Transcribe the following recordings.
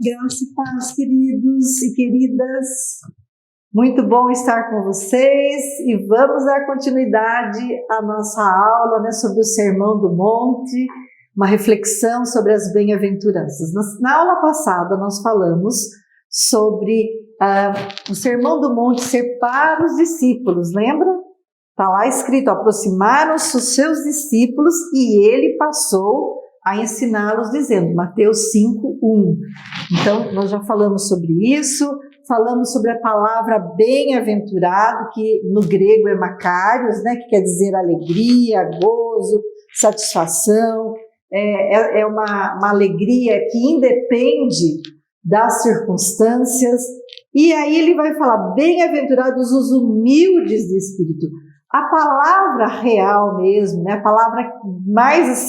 Graça e paz, queridos e queridas. Muito bom estar com vocês e vamos dar continuidade à nossa aula, sobre o Sermão do Monte, uma reflexão sobre as bem-aventuranças. Na aula passada nós falamos sobre o Sermão do Monte ser para os discípulos, lembra? Está lá escrito, aproximaram-se os seus discípulos e ele passou a ensiná-los dizendo, Mateus 5:1. Então, nós já falamos sobre isso, falamos sobre a palavra bem-aventurado, que no grego é makarios, que quer dizer alegria, gozo, satisfação, é uma alegria que independe das circunstâncias. E aí ele vai falar, bem-aventurados os humildes de espírito. A palavra real mesmo, a palavra mais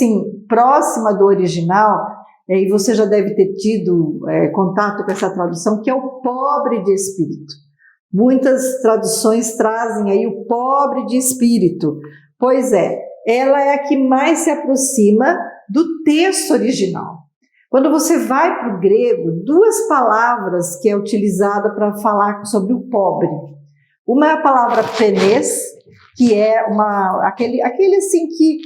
próxima do original, e você já deve ter tido contato com essa tradução, que é o pobre de espírito. Muitas traduções trazem aí o pobre de espírito. Pois é, ela é a que mais se aproxima do texto original. Quando você vai para o grego, duas palavras que é utilizada para falar sobre o pobre. Uma é a palavra penes, que é aquele que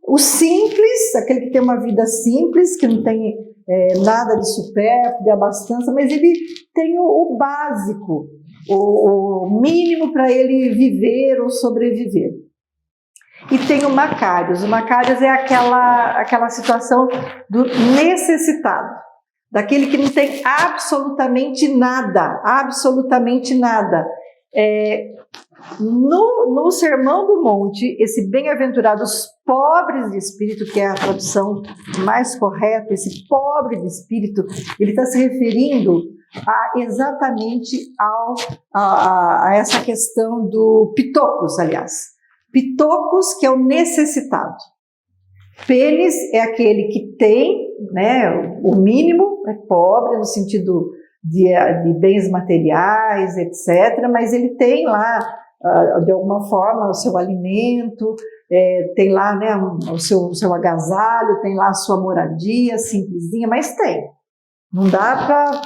o simples, aquele que tem uma vida simples, que não tem nada de supérfluo, de abastança, mas ele tem o básico, o mínimo para ele viver ou sobreviver. E tem o makarios. O makarios é aquela situação do necessitado, daquele que não tem absolutamente nada, No Sermão do Monte, esse bem-aventurados pobres de espírito, que é a tradução mais correta, esse pobre de espírito, ele está se referindo exatamente a essa questão do pitocos, aliás. Pitocos, que é o necessitado. Penes é aquele que tem, o mínimo, é pobre no sentido de bens materiais, etc., mas ele tem lá, de alguma forma, o seu alimento, tem lá o seu agasalho, tem lá a sua moradia simplesinha, mas tem. Não dá para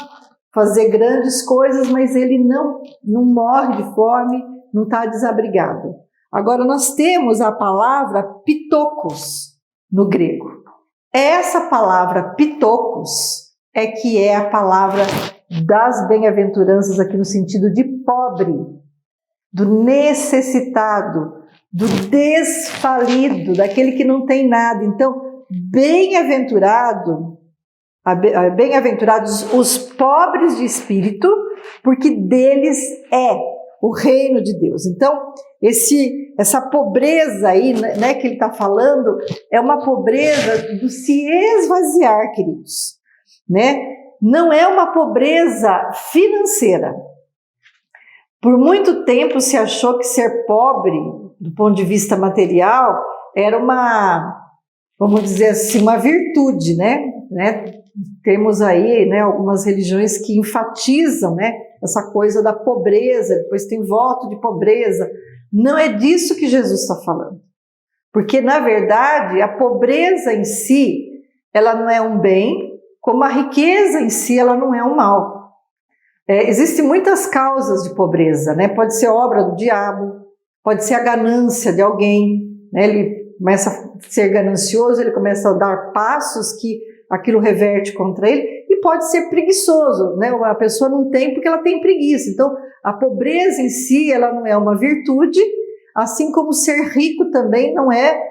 fazer grandes coisas, mas ele não morre de fome, não está desabrigado. Agora, nós temos a palavra pitocos no grego. Essa palavra pitocos é que é a palavra das bem-aventuranças aqui no sentido de pobre, do necessitado, do desfalido, daquele que não tem nada. Então, bem-aventurados os pobres de espírito, porque deles é o reino de Deus. Então, essa pobreza aí, que ele está falando, é uma pobreza do se esvaziar, queridos, Não é uma pobreza financeira. Por muito tempo se achou que ser pobre, do ponto de vista material, era vamos dizer assim, uma virtude, Temos aí, algumas religiões que enfatizam, essa coisa da pobreza, depois tem voto de pobreza. Não é disso que Jesus está falando. Porque, na verdade, a pobreza em si, ela não é um bem, como a riqueza em si, ela não é um mal. Existem muitas causas de pobreza, Pode ser obra do diabo, pode ser a ganância de alguém, Ele começa a ser ganancioso, ele começa a dar passos que aquilo reverte contra ele, e pode ser preguiçoso, A pessoa não tem porque ela tem preguiça. Então, a pobreza em si, ela não é uma virtude, assim como ser rico também não é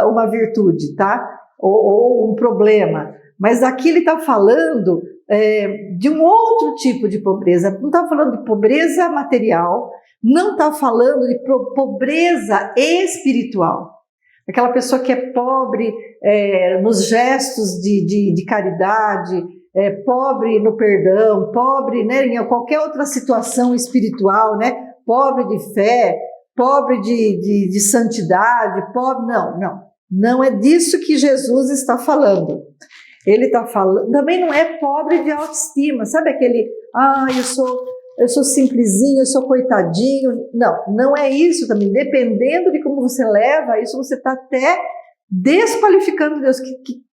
uma virtude, tá? Ou um problema. Mas aqui ele está falando de um outro tipo de pobreza. Não está falando de pobreza material, não está falando de pobreza espiritual. Aquela pessoa que é pobre nos gestos de caridade, pobre no perdão, pobre em qualquer outra situação espiritual, pobre de fé, pobre de santidade, pobre... Não é disso que Jesus está falando. Ele está falando, também não é pobre de autoestima, sabe aquele, eu sou simplesinho, eu sou coitadinho. Não é isso também. Dependendo de como você leva isso, você está até desqualificando Deus.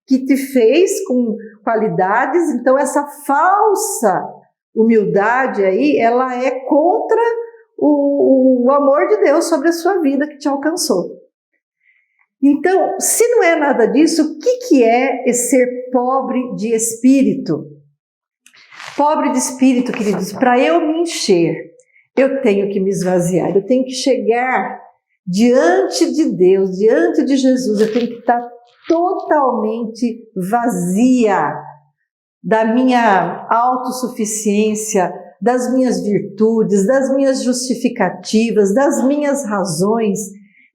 que te fez com qualidades. Então essa falsa humildade aí, ela é contra o amor de Deus sobre a sua vida que te alcançou. Então, se não é nada disso, o que é ser pobre de espírito? Pobre de espírito, queridos, para eu me encher, eu tenho que me esvaziar, eu tenho que chegar diante de Deus, diante de Jesus, eu tenho que estar totalmente vazia da minha autossuficiência, das minhas virtudes, das minhas justificativas, das minhas razões,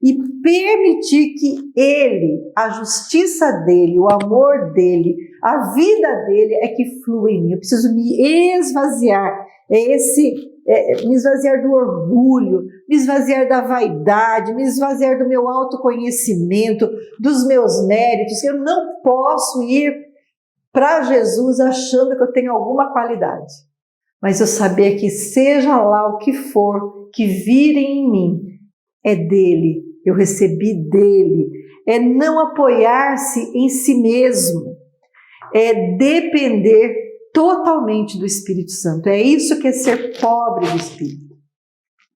e permitir que Ele, a justiça dEle, o amor dEle, a vida dEle é que flua em mim. Eu preciso me esvaziar, me esvaziar do orgulho, me esvaziar da vaidade, me esvaziar do meu autoconhecimento, dos meus méritos. Eu não posso ir para Jesus achando que eu tenho alguma qualidade, mas eu saber que seja lá o que for que virem em mim, é dele, eu recebi dele. É não apoiar-se em si mesmo, é depender totalmente do Espírito Santo. É isso que é ser pobre do Espírito.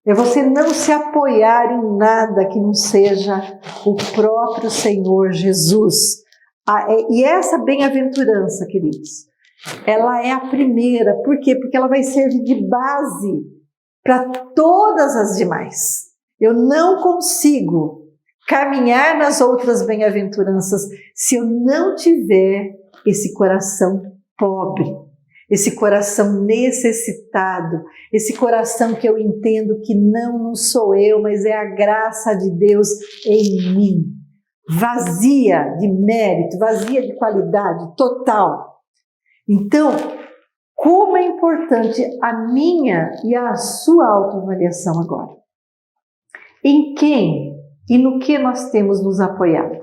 É você não se apoiar em nada que não seja o próprio Senhor Jesus. E essa bem-aventurança, queridos, ela é a primeira. Por quê? Porque ela vai servir de base para todas as demais. Eu não consigo caminhar nas outras bem-aventuranças se eu não tiver esse coração pobre, esse coração necessitado, esse coração que eu entendo que não sou eu, mas é a graça de Deus em mim. Vazia de mérito, vazia de qualidade, total. Então, como é importante a minha e a sua autoavaliação agora. Em quem e no que nós temos nos apoiado?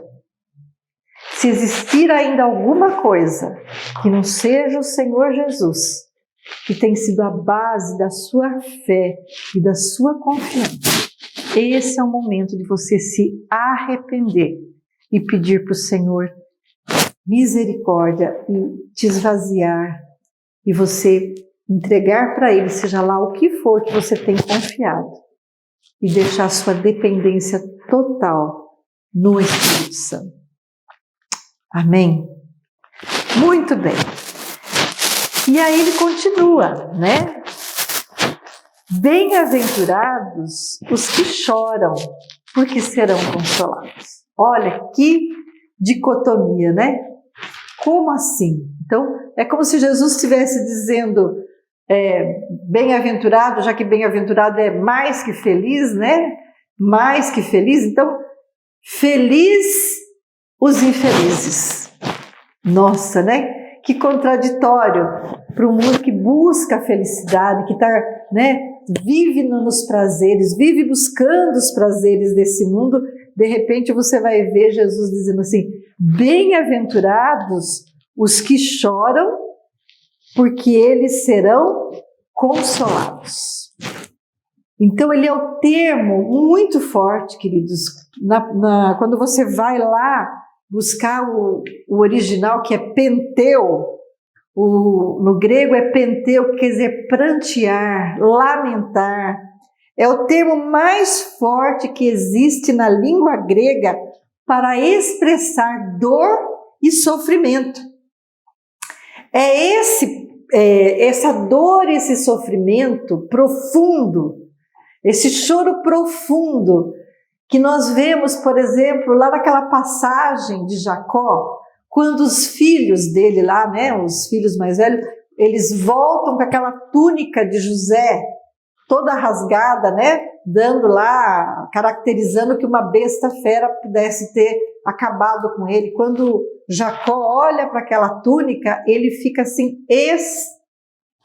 Se existir ainda alguma coisa que não seja o Senhor Jesus, que tem sido a base da sua fé e da sua confiança, esse é o momento de você se arrepender e pedir para o Senhor misericórdia e te esvaziar e você entregar para Ele, seja lá o que for que você tem confiado, e deixar sua dependência total no Espírito Santo. Amém? Muito bem. E aí ele continua, né? Bem-aventurados os que choram, porque serão consolados. Olha que dicotomia, né? Como assim? Então, é como se Jesus estivesse dizendo, bem-aventurado, já que bem-aventurado é mais que feliz, né? Mais que feliz. Então, feliz os infelizes. Nossa, né? Que contraditório para um mundo que busca a felicidade, que está, né? Vive nos prazeres, vive buscando os prazeres desse mundo. De repente você vai ver Jesus dizendo assim: bem-aventurados os que choram, porque eles serão consolados. Então ele é um termo muito forte, queridos. Quando você vai lá buscar o original, que é penteu, no grego é penteu, que quer dizer prantear, lamentar. É o termo mais forte que existe na língua grega para expressar dor e sofrimento. É essa dor, esse sofrimento profundo, esse choro profundo que nós vemos, por exemplo, lá naquela passagem de Jacó, quando os filhos dele lá, né, os filhos mais velhos, eles voltam com aquela túnica de José, toda rasgada, né, dando lá, caracterizando que uma besta fera pudesse ter acabado com ele. Quando Jacó olha para aquela túnica, ele fica assim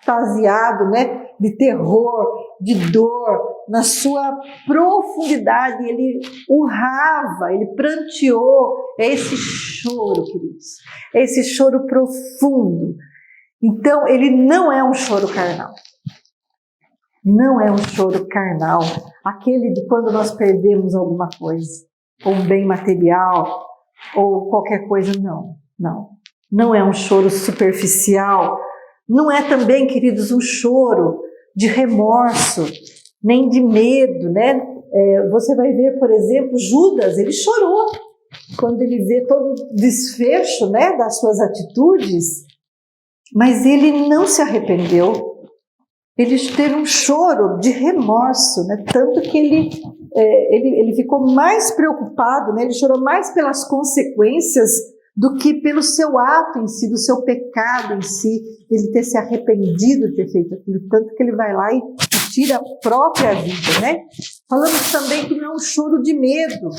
extasiado, né, de terror, de dor, na sua profundidade, ele urrava, ele pranteou. É esse choro, queridos, é esse choro profundo. Então, ele não é um choro carnal. Não é um choro carnal, aquele de quando nós perdemos alguma coisa, ou um bem material, ou qualquer coisa, não. Não é um choro superficial, não é também, queridos, um choro de remorso, nem de medo, né? Você vai ver, por exemplo, Judas, ele chorou quando ele vê todo o desfecho, né, das suas atitudes, mas ele não se arrependeu. Ele teve um choro de remorso, né? Tanto que ele ficou mais preocupado, né? Ele chorou mais pelas consequências do que pelo seu ato em si, do seu pecado em si, ele ter se arrependido de ter feito aquilo, tanto que ele vai lá e tira a própria vida, né? Falamos também que não é um choro de medo.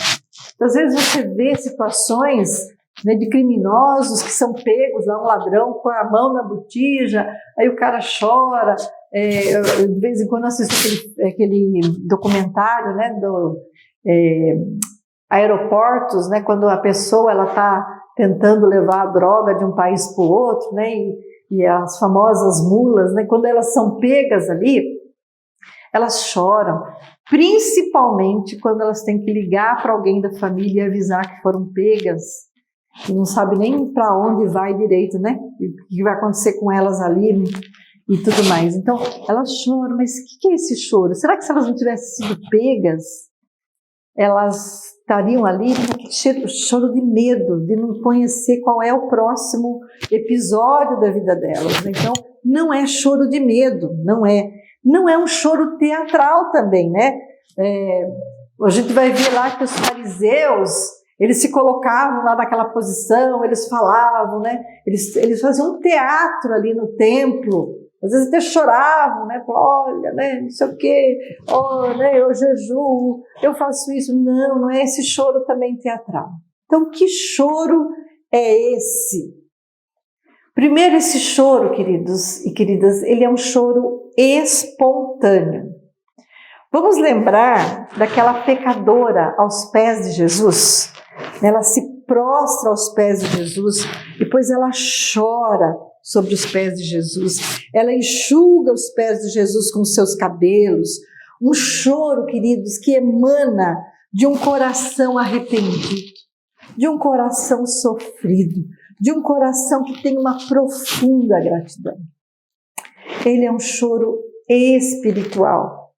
Às vezes você vê situações, né, de criminosos que são pegos, lá um ladrão com a mão na botija, aí o cara chora. Eu, de vez em quando assisto aquele documentário, né, do aeroportos, né, quando a pessoa está tentando levar a droga de um país para o outro, né, e as famosas mulas, né, quando elas são pegas ali, elas choram, principalmente quando elas têm que ligar para alguém da família e avisar que foram pegas, e não sabe nem para onde vai direito, né, e o que vai acontecer com elas ali e tudo mais. Então, elas choram, mas o que é esse choro? Será que se elas não tivessem sido pegas, elas estariam ali com choro de medo, de não conhecer qual é o próximo episódio da vida delas? Então, não é choro de medo, não é um choro teatral também, né? A gente vai ver lá que os fariseus, eles se colocavam lá naquela posição, eles falavam, né? Eles faziam um teatro ali no templo, às vezes até choravam, né? Olha, né? Não sei o quê, né? Eu jejuo, eu faço isso. Não é esse choro também teatral. Então, que choro é esse? Primeiro, esse choro, queridos e queridas, ele é um choro espontâneo. Vamos lembrar daquela pecadora aos pés de Jesus? Ela se prostra aos pés de Jesus, depois ela chora sobre os pés de Jesus, ela enxuga os pés de Jesus com seus cabelos, um choro, queridos, que emana de um coração arrependido, de um coração sofrido, de um coração que tem uma profunda gratidão. Ele é um choro espiritual.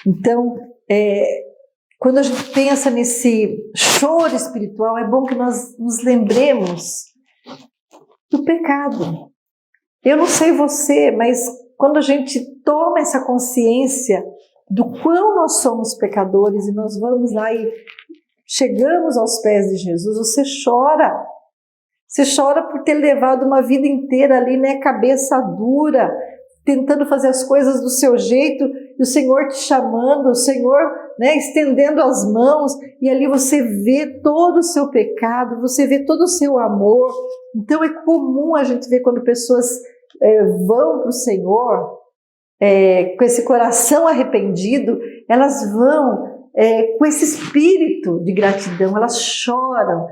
Então, quando a gente pensa nesse choro espiritual, é bom que nós nos lembremos do pecado. Eu não sei você, mas quando a gente toma essa consciência do quão nós somos pecadores e nós vamos lá e chegamos aos pés de Jesus, você chora. Você chora por ter levado uma vida inteira ali, né, cabeça dura, tentando fazer as coisas do seu jeito, e o Senhor te chamando, o Senhor, né, estendendo as mãos, e ali você vê todo o seu pecado, você vê todo o seu amor. Então é comum a gente ver quando pessoas vão para o Senhor com esse coração arrependido, elas vão com esse espírito de gratidão, elas choram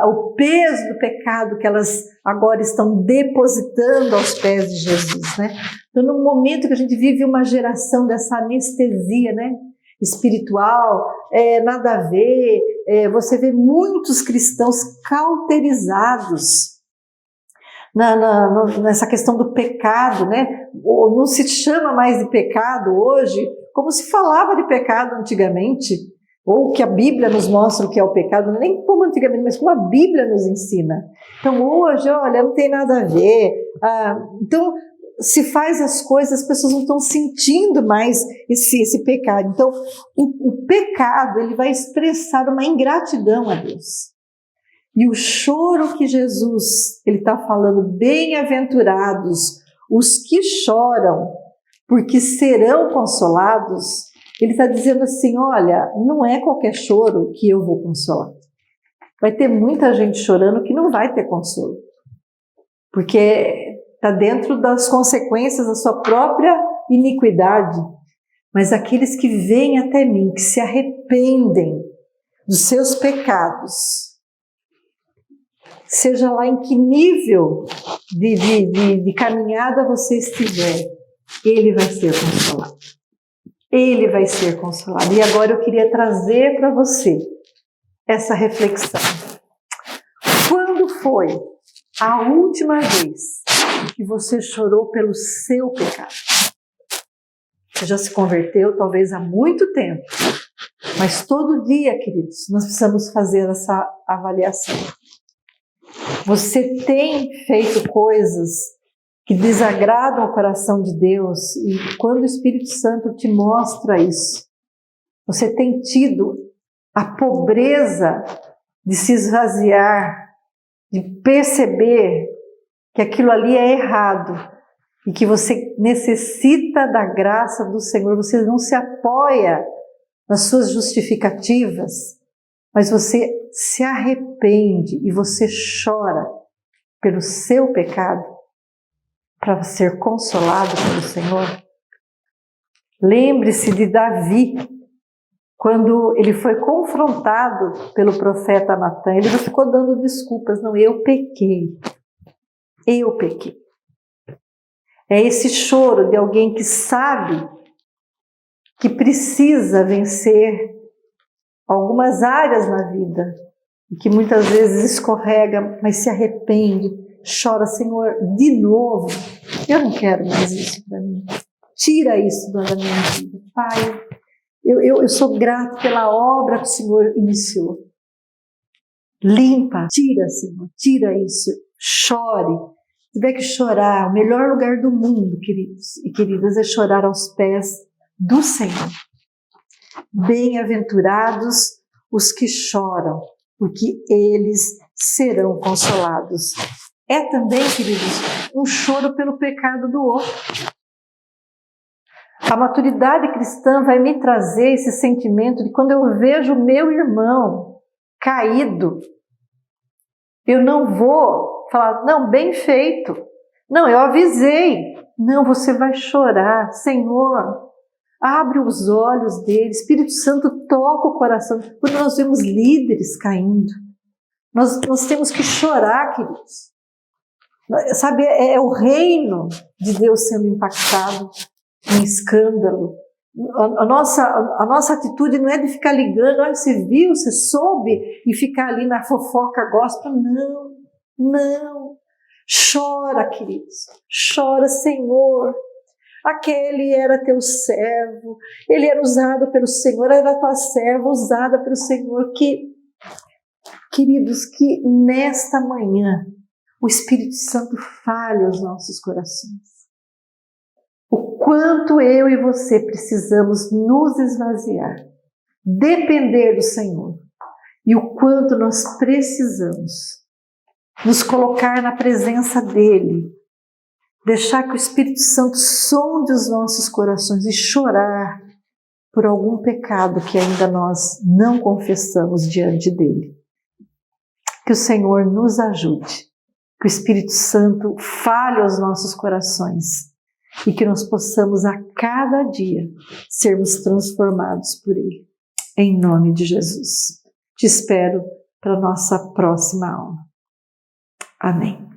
o peso do pecado que elas agora estão depositando aos pés de Jesus, né? Então, no momento que a gente vive uma geração dessa anestesia, né, espiritual, nada a ver, você vê muitos cristãos cauterizados nessa questão do pecado, né? Não se chama mais de pecado hoje, como se falava de pecado antigamente, ou que a Bíblia nos mostra o que é o pecado, nem como antigamente, mas como a Bíblia nos ensina. Então hoje, olha, não tem nada a ver. Então se faz as coisas, as pessoas não estão sentindo mais esse pecado. Então o pecado, ele vai expressar uma ingratidão a Deus. E o choro que Jesus, ele está falando, bem-aventurados os que choram, porque serão consolados. Ele está dizendo assim, olha, não é qualquer choro que eu vou consolar. Vai ter muita gente chorando que não vai ter consolo, porque está dentro das consequências da sua própria iniquidade. Mas aqueles que vêm até mim, que se arrependem dos seus pecados, seja lá em que nível de caminhada você estiver, ele vai ser consolado. Ele vai ser consolado. E agora eu queria trazer para você essa reflexão. Quando foi a última vez que você chorou pelo seu pecado? Você já se converteu talvez há muito tempo, mas todo dia, queridos, nós precisamos fazer essa avaliação. Você tem feito coisas que desagradam o coração de Deus, e quando o Espírito Santo te mostra isso, você tem tido a pobreza de se esvaziar, de perceber que aquilo ali é errado e que você necessita da graça do Senhor. Você não se apoia nas suas justificativas, mas você se arrepende e você chora pelo seu pecado para ser consolado pelo Senhor. Lembre-se de Davi, quando ele foi confrontado pelo profeta Natan. Ele não ficou dando desculpas, não, eu pequei. Eu pequei. É esse choro de alguém que sabe que precisa vencer algumas áreas na vida e que muitas vezes escorrega, mas se arrepende, chora, Senhor, de novo, eu não quero mais isso para mim. Tira isso da minha vida. Pai, eu sou grato pela obra que o Senhor iniciou. Limpa, tira, Senhor, tira isso. Chore. Se tiver que chorar, o melhor lugar do mundo, queridos e queridas, é chorar aos pés do Senhor. Bem-aventurados os que choram, porque eles serão consolados. É também, queridos, um choro pelo pecado do outro. A maturidade cristã vai me trazer esse sentimento de quando eu vejo o meu irmão caído, eu não vou falar, não, bem feito. Não, eu avisei. Não, você vai chorar. Senhor, abre os olhos dele. Espírito Santo, toca o coração. Quando nós vemos líderes caindo, nós temos que chorar, queridos. Sabe, é o reino de Deus sendo impactado em escândalo. A nossa atitude não é de ficar ligando, olha, você viu, você soube, e ficar ali na fofoca gospel. Não, não. Chora, queridos. Chora, Senhor. Aquele era teu servo, ele era usado pelo Senhor, era tua serva, usada pelo Senhor. Queridos, que nesta manhã o Espírito Santo fale aos nossos corações. O quanto eu e você precisamos nos esvaziar, depender do Senhor, e o quanto nós precisamos nos colocar na presença dEle, deixar que o Espírito Santo sonde os nossos corações e chorar por algum pecado que ainda nós não confessamos diante dEle. Que o Senhor nos ajude, que o Espírito Santo fale aos nossos corações e que nós possamos a cada dia sermos transformados por Ele. Em nome de Jesus. Te espero para a nossa próxima aula. Amém.